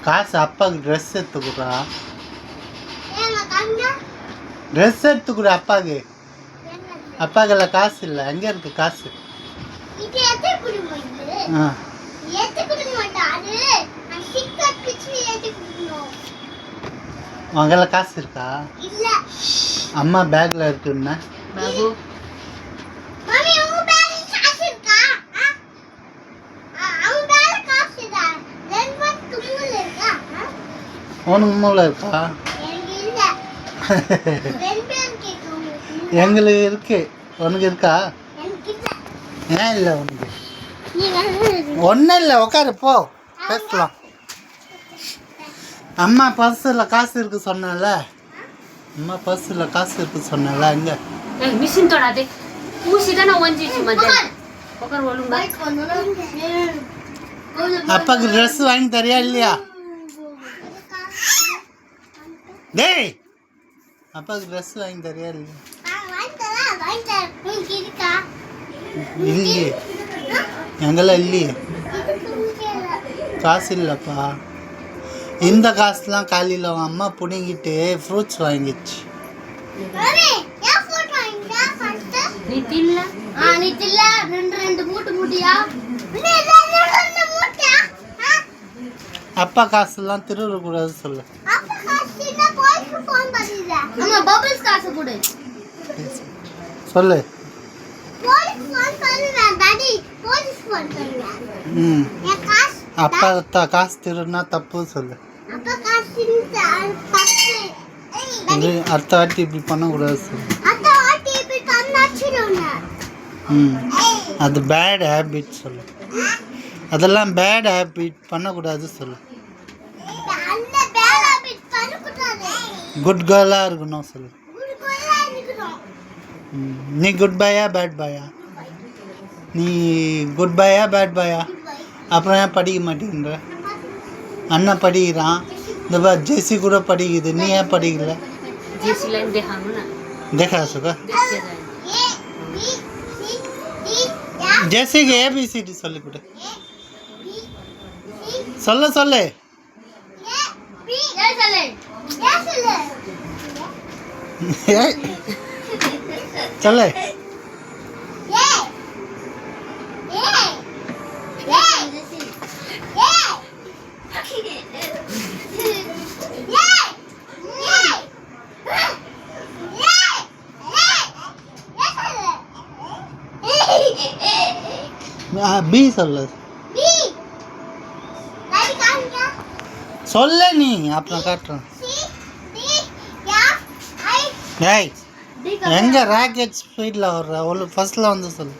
காசு அப்பாவுக்கு dress எடுத்துக்குறா. Dress எடுத்துக்குற அப்பாவுக்கு. அப்பாக்கெல்லாம் காசு இல்லை. எங்கே இருக்கு காசு? உங்கெல்லாம் காசு இருக்கா? அம்மா பேக்ல இருக்குன்னா உனக்கு மூளை இருக்கா? எங்களுக்கு இருக்கு. உனக்கு இருக்கா? ஏன் இல்லை உனக்கு? ஒன்றும் இல்லை, உட்காரு போ, பேசலாம். அம்மா பர்ஸில் காசு இருக்கு சொன்னல. அம்மா பர்ஸில் காசு இருக்கு சொன்னல. எங்க மிஷின் தொடாதே, ஊசி தானே ஒஞ்சிச்சு மச்சான். உட்கார் ஒழுங்கா. அப்பாக்கு ட்ரெஸ் வாங்கி தரியா இல்லையா? டேய், அப்பாவுக்கு ட்ரெஸ் வாங்கி தரியா இல்லையா? இல்லையே, எங்கெல்லாம் இல்லையே, காசு இல்லைப்பா. இந்த காசுலாம் காலையில் அவங்க அம்மா பிடிங்கிட்டு ஃப்ரூட்ஸ் வாங்கிச்சு. அப்பா காசுலாம் திருடக்கூடாது சொல்லு. சொல்லு. அப்பா காசு திருடுனா தப்பு சொல்லு. அடுத்த வாட்டி இப்படி பண்ணக்கூடாது சொல்லு. அது பேட் ஹேபிட் சொல்லு. அதெல்லாம் பேட் ஹேபிட் பண்ணக்கூடாது சொல்லு. குட் கேர்ளாக இருக்கணும் சொல்லு. நீ குட் பாயா பேட் பாயா? நீ குட் பாயா பேட் பாயா? அப்புறம் ஏன் படிக்க மாட்டேங்கிற? அண்ணன் படிக்கிறான். இந்த பா ஜெசி கூட படிக்குது, நீ ஏன் படிக்கல? देखा सुखा जैसे कि ABCD சொல்லு கூட. சொல்ல சொல்லு. சொல்லு. बी சொல்ல சொல்ல நீ அப்புறம் காட்டுறேன். ஏய், எங்க ராக்கெட் ஸ்பீட்ல வர்ற ஒரு ஃபர்ஸ்ட்ல வந்து சொல்லு.